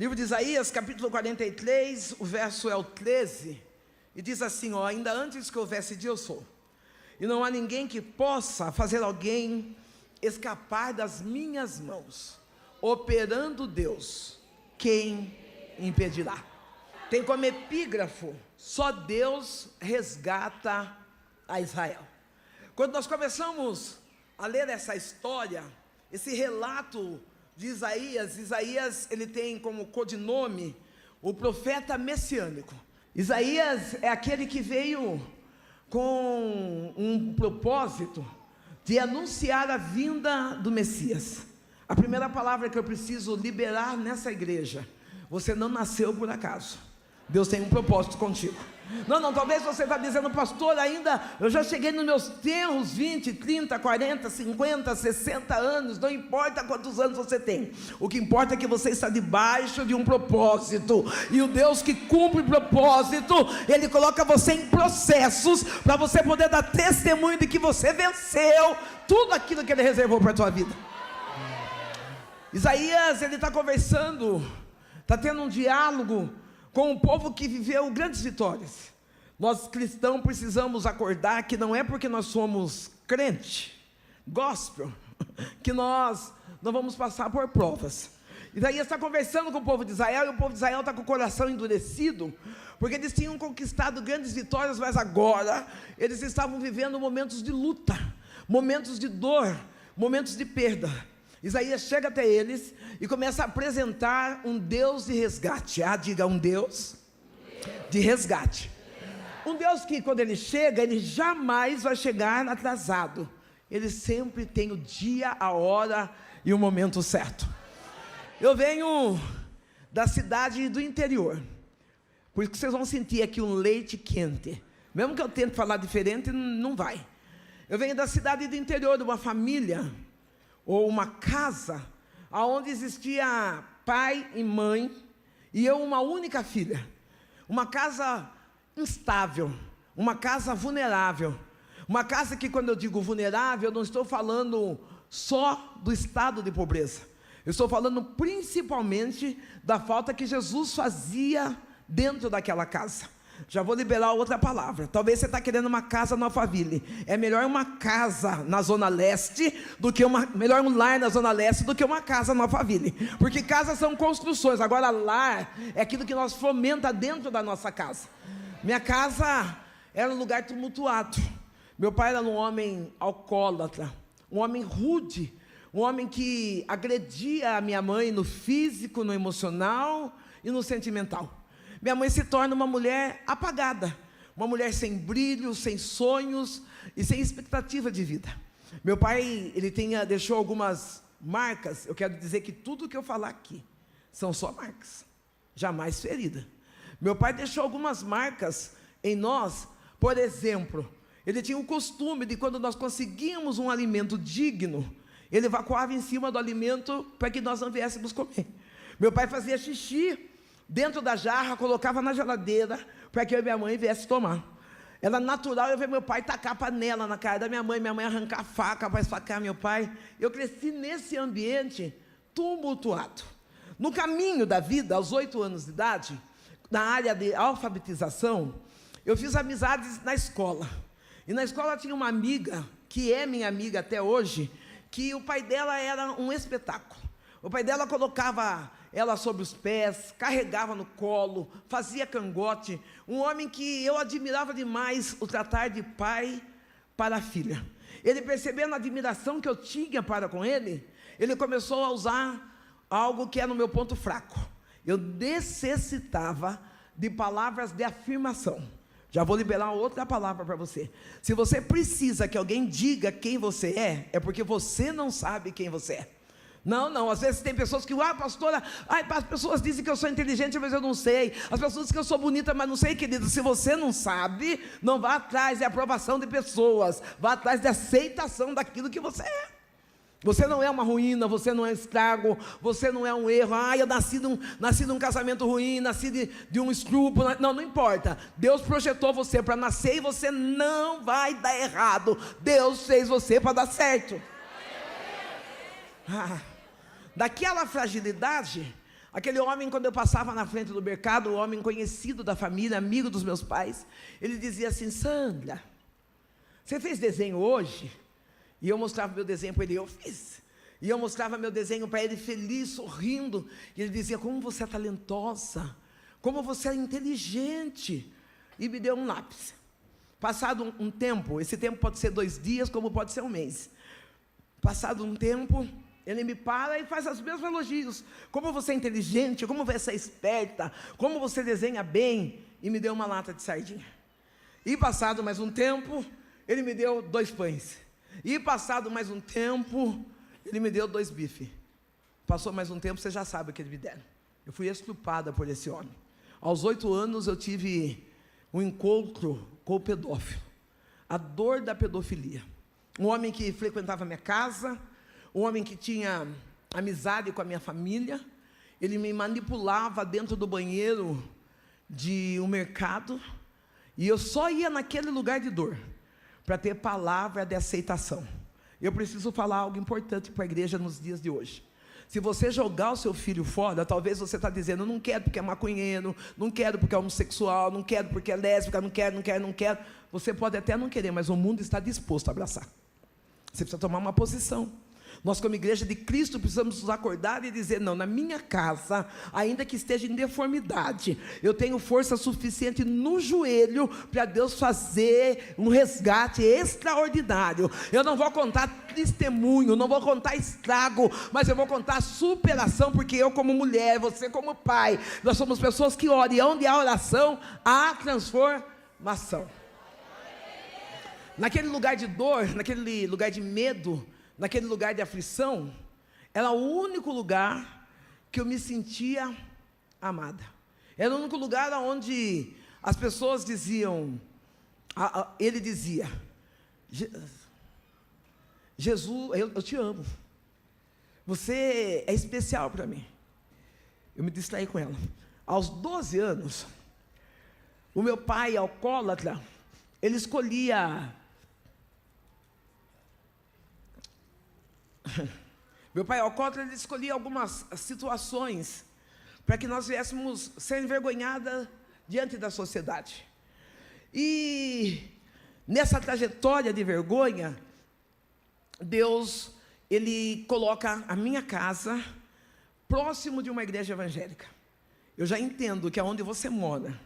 Livro de Isaías, capítulo 43, o verso é o 13, e diz assim, ainda antes que houvesse dia eu sou, e não há ninguém que possa fazer alguém escapar das minhas mãos, operando Deus, quem impedirá? Tem como epígrafo, só Deus resgata a Israel. Quando nós começamos a ler essa história, esse relato de Isaías ele tem como codinome o profeta messiânico. Isaías é aquele que veio com um propósito de anunciar a vinda do Messias. A primeira palavra que eu preciso liberar nessa igreja: você não nasceu por acaso, Deus tem um propósito contigo. Não, talvez você está dizendo, pastor, ainda eu já cheguei nos meus tenros 20, 30, 40, 50, 60 anos, não importa quantos anos você tem, o que importa é que você está debaixo de um propósito, e o Deus que cumpre propósito, Ele coloca você em processos, para você poder dar testemunho de que você venceu tudo aquilo que Ele reservou para a tua vida. Isaías, ele está conversando, está tendo um diálogo com um povo que viveu grandes vitórias. Nós cristãos precisamos acordar que não é porque nós somos crente, gospel, que nós não vamos passar por provas. Isaías está conversando com o povo de Israel, e o povo de Israel está com o coração endurecido, porque eles tinham conquistado grandes vitórias, mas agora eles estavam vivendo momentos de luta, momentos de dor, momentos de perda. Isaías chega até eles e começa a apresentar um Deus de resgate. Diga, um Deus de resgate. Um Deus que quando Ele chega, Ele jamais vai chegar atrasado. Ele sempre tem o dia, a hora e o momento certo. Eu venho da cidade do interior, por isso que vocês vão sentir aqui um leite quente. Mesmo que eu tente falar diferente, não vai. Eu venho da cidade do interior, de uma família ou uma casa onde existia pai e mãe, e eu uma única filha. Uma casa instável, uma casa vulnerável, uma casa que, quando eu digo vulnerável, eu não estou falando só do estado de pobreza, eu estou falando principalmente da falta que Jesus fazia dentro daquela casa. Já vou liberar outra palavra. Talvez você está querendo uma casa no Alphaville. É melhor uma casa na Zona Leste do que melhor um lar na Zona Leste do que uma casa no Alphaville. Porque casas são construções. Agora lar é aquilo que nós fomenta dentro da nossa casa. Minha casa era um lugar tumultuado. Meu pai era um homem alcoólatra, um homem rude, um homem que agredia a minha mãe no físico, no emocional e no sentimental. Minha mãe se torna uma mulher apagada, uma mulher sem brilho, sem sonhos e sem expectativa de vida. Meu pai, ele deixou algumas marcas. Eu quero dizer que tudo que eu falar aqui são só marcas, jamais ferida. Meu pai deixou algumas marcas em nós. Por exemplo, ele tinha o costume de, quando nós conseguíamos um alimento digno, ele evacuava em cima do alimento para que nós não viéssemos comer. Meu pai fazia xixi dentro da jarra, colocava na geladeira para que eu e minha mãe viesse tomar. Era natural eu ver meu pai tacar a panela na cara da minha mãe arrancar a faca para esfacar meu pai. Eu cresci nesse ambiente tumultuado. No caminho da vida, aos 8 anos de idade, na área de alfabetização, eu fiz amizades na escola. E na escola tinha uma amiga, que é minha amiga até hoje, que o pai dela era um espetáculo. O pai dela colocava ela sobre os pés, carregava no colo, fazia cangote. Um homem que eu admirava demais o tratar de pai para a filha. Ele, percebendo a admiração que eu tinha para com ele, ele começou a usar algo que era o meu ponto fraco. Eu necessitava de palavras de afirmação. Já vou liberar outra palavra para você. Se você precisa que alguém diga quem você é porque você não sabe quem você é. Não, às vezes tem pessoas que, pastora, as pessoas dizem que eu sou inteligente, mas eu não sei. As pessoas dizem que eu sou bonita, mas não sei, querido. Se você não sabe, não vá atrás de aprovação de pessoas, vá atrás de aceitação daquilo que você é. Você não é uma ruína, você não é estrago, você não é um erro. Eu nasci num casamento ruim, nasci de um escrúpulo. Não importa. Deus projetou você para nascer e você não vai dar errado. Deus fez você para dar certo. Daquela fragilidade, Aquele homem, quando eu passava na frente do mercado, um homem conhecido da família, amigo dos meus pais, ele dizia assim: Sandra, você fez desenho hoje? E eu mostrava meu desenho para ele, eu fiz. E eu mostrava meu desenho para ele, feliz, sorrindo. E ele dizia: como você é talentosa, como você é inteligente. E me deu um lápis. Passado um tempo, esse tempo pode ser 2 dias, como pode ser um mês. Passado um tempo, ele me para e faz os mesmos elogios. Como você é inteligente, como você é esperta, como você desenha bem. E me deu uma lata de sardinha. E passado mais um tempo, ele me deu 2 pães. E passado mais um tempo, ele me deu 2 bifes. Passou mais um tempo, você já sabe o que ele me deram. Eu fui estuprada por esse homem. Aos 8 anos eu tive um encontro com o pedófilo. A dor da pedofilia. Um homem que frequentava a minha casa, um homem que tinha amizade com a minha família. Ele me manipulava dentro do banheiro de um mercado. E eu só ia naquele lugar de dor para ter palavra de aceitação. Eu preciso falar algo importante para a igreja nos dias de hoje. Se você jogar o seu filho fora, talvez você está dizendo: não quero porque é maconheiro, não quero porque é homossexual, não quero porque é lésbica, não quero. Você pode até não querer, mas o mundo está disposto a abraçar. Você precisa tomar uma posição. Nós, como igreja de Cristo, precisamos nos acordar e dizer: não, na minha casa, ainda que esteja em deformidade, eu tenho força suficiente no joelho para Deus fazer um resgate extraordinário. Eu não vou contar testemunho, não vou contar estrago, mas eu vou contar superação, porque eu como mulher, você como pai, nós somos pessoas que oram, e onde há oração, há transformação. Naquele lugar de dor, naquele lugar de medo, naquele lugar de aflição, era o único lugar que eu me sentia amada. Era o único lugar onde as pessoas diziam, ele dizia: Jesus, eu te amo, você é especial para mim. Eu me distraí com ela. Aos 12 anos, o meu pai, alcoólatra, ele escolhia... Meu pai alcoólatra, ele escolhia algumas situações para que nós viéssemos ser envergonhadas diante da sociedade. E nessa trajetória de vergonha, Deus, ele coloca a minha casa próximo de uma igreja evangélica. Eu já entendo que aonde você mora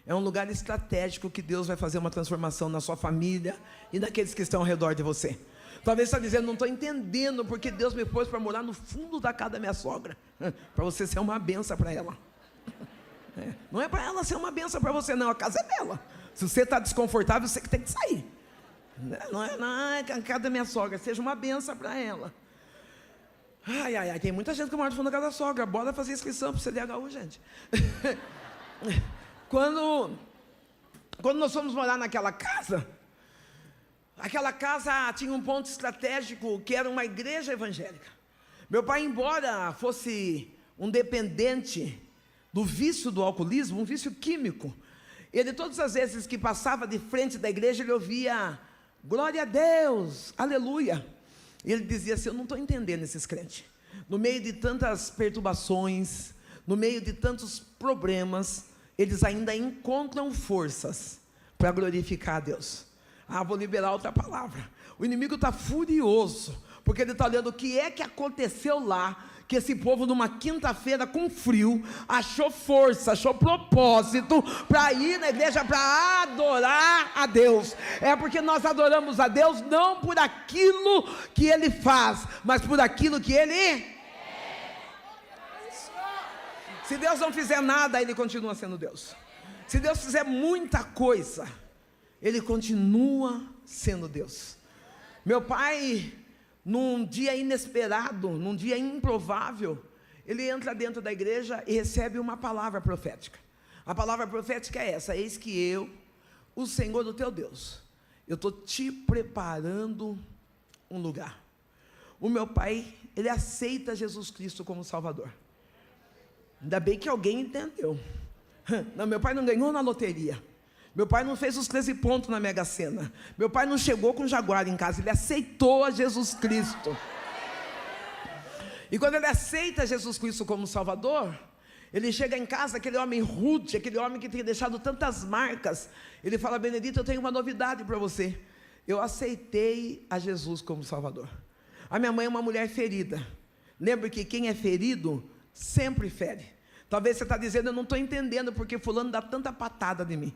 é um lugar estratégico, que Deus vai fazer uma transformação na sua família e naqueles que estão ao redor de você. Talvez você está dizendo: não estou entendendo porque Deus me pôs para morar no fundo da casa da minha sogra. Para você ser uma benção para ela. Não é para ela ser uma benção para você, não. A casa é dela. Se você está desconfortável, você que tem que sair. Não é a casa da minha sogra. Seja uma benção para ela. Ai, tem muita gente que mora no fundo da casa da sogra. Bora fazer inscrição para o CDHU, gente. Quando nós fomos morar naquela casa, aquela casa tinha um ponto estratégico, que era uma igreja evangélica. Meu pai, embora fosse um dependente do vício do alcoolismo, um vício químico, ele, todas as vezes que passava de frente da igreja, ele ouvia: glória a Deus, aleluia. E ele dizia assim: eu não estou entendendo esses crentes. No meio de tantas perturbações, no meio de tantos problemas, eles ainda encontram forças para glorificar a Deus. Vou liberar outra palavra. O inimigo está furioso, porque ele está olhando o que é que aconteceu lá, que esse povo numa quinta-feira com frio, achou força, achou propósito para ir na igreja para adorar a Deus. É porque nós adoramos a Deus não por aquilo que Ele faz, mas por aquilo que Ele é. Se Deus não fizer nada, Ele continua sendo Deus. Se Deus fizer muita coisa, Ele continua sendo Deus. Meu pai, num dia inesperado, num dia improvável, ele entra dentro da igreja e recebe uma palavra profética. A palavra profética é essa: eis que eu, o Senhor do teu Deus, eu estou te preparando um lugar. O meu pai, ele aceita Jesus Cristo como Salvador. Ainda bem que alguém entendeu. Não, meu pai não ganhou na loteria. Meu pai não fez os 13 pontos na Mega Sena. Meu pai não chegou com Jaguar em casa. Ele aceitou a Jesus Cristo. E quando ele aceita Jesus Cristo como Salvador, Ele chega em casa, aquele homem rude, aquele homem que tem deixado tantas marcas. Ele fala: Benedito, eu tenho uma novidade para você. Eu aceitei a Jesus como Salvador. A minha mãe é uma mulher ferida. Lembre que quem é ferido sempre fere. Talvez você está dizendo: eu não estou entendendo porque fulano dá tanta patada de mim.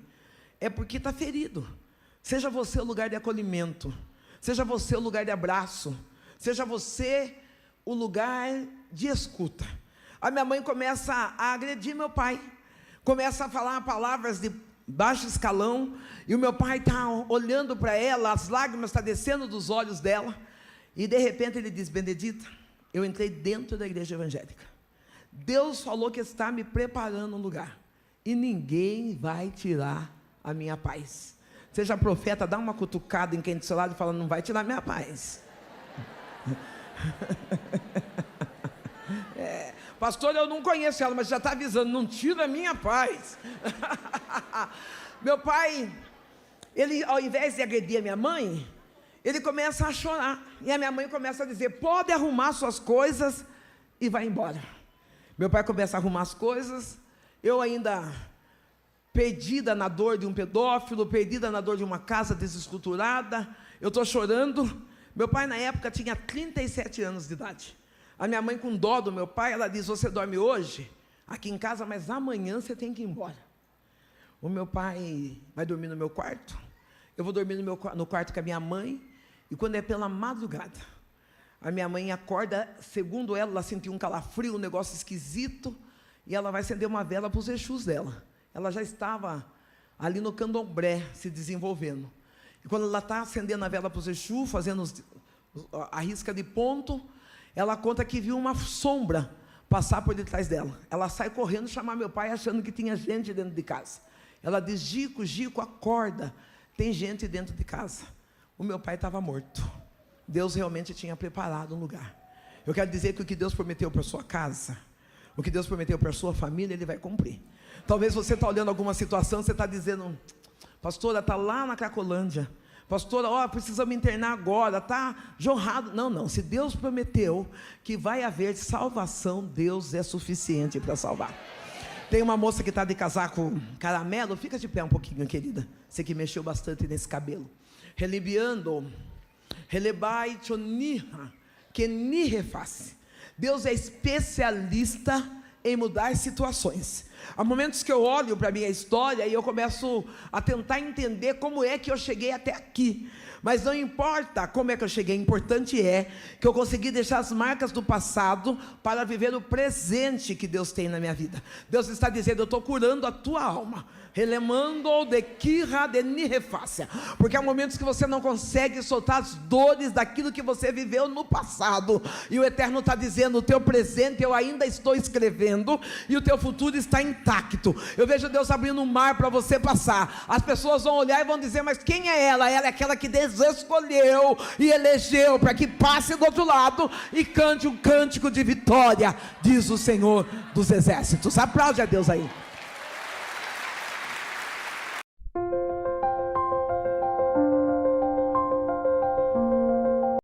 É porque está ferido. Seja você o lugar de acolhimento, seja você o lugar de abraço, seja você o lugar de escuta. A minha mãe começa a agredir meu pai, começa a falar palavras de baixo escalão, e o meu pai está olhando para ela, as lágrimas estão descendo dos olhos dela, e de repente ele diz: Benedita, eu entrei dentro da igreja evangélica, Deus falou que está me preparando um lugar, e ninguém vai tirar a minha paz. Seja profeta, dá uma cutucada em quem do seu lado e fala: não vai tirar minha paz. Pastor, eu não conheço ela, mas já está avisando: não tira a minha paz. Meu pai, ele, ao invés de agredir a minha mãe, ele começa a chorar, e a minha mãe começa a dizer: pode arrumar suas coisas e vai embora. Meu pai começa a arrumar as coisas, eu ainda perdida na dor de um pedófilo, perdida na dor de uma casa desestruturada, eu estou chorando. Meu pai na época tinha 37 anos de idade. A minha mãe, com dó do meu pai, ela diz: você dorme hoje aqui em casa, mas amanhã você tem que ir embora. O meu pai vai dormir no meu quarto, eu vou dormir no quarto com a minha mãe, e quando é pela madrugada, a minha mãe acorda, segundo ela sentiu um calafrio, um negócio esquisito, e ela vai acender uma vela para os Exus dela. Ela já estava ali no candomblé, se desenvolvendo, e quando ela está acendendo a vela para os Exus, fazendo a risca de ponto, ela conta que viu uma sombra passar por detrás dela. Ela sai correndo chamar meu pai, achando que tinha gente dentro de casa. Ela diz: Gico, Gico, acorda, tem gente dentro de casa. O meu pai estava morto. Deus realmente tinha preparado um lugar. Eu quero dizer que o que Deus prometeu para a sua casa, o que Deus prometeu para a sua família, Ele vai cumprir. Talvez você está olhando alguma situação, você está dizendo: pastora, está lá na Cracolândia, pastora, precisamos internar agora, está jorrado. Não, se Deus prometeu que vai haver salvação, Deus é suficiente para salvar. Tem uma moça que está de casaco caramelo, fica de pé um pouquinho, querida, você que mexeu bastante nesse cabelo. Relibiando, relebai choniha, que ni reface. Deus é especialista em mudar situações. Há momentos que eu olho para a minha história e eu começo a tentar entender como é que eu cheguei até aqui. Mas não importa como é que eu cheguei, importante é que eu consegui deixar as marcas do passado para viver o presente que Deus tem na minha vida. Deus está dizendo: eu estou curando a tua alma, relemando de quirra de nirefácia, porque há momentos que você não consegue soltar as dores daquilo que você viveu no passado, e o Eterno está dizendo: o teu presente eu ainda estou escrevendo, e o teu futuro está intacto. Eu vejo Deus abrindo um mar para você passar. As pessoas vão olhar e vão dizer: mas quem é ela? Ela é aquela que Deus escolheu e elegeu para que passe do outro lado e cante um cântico de vitória, diz o Senhor dos Exércitos. Aplaude a Deus aí.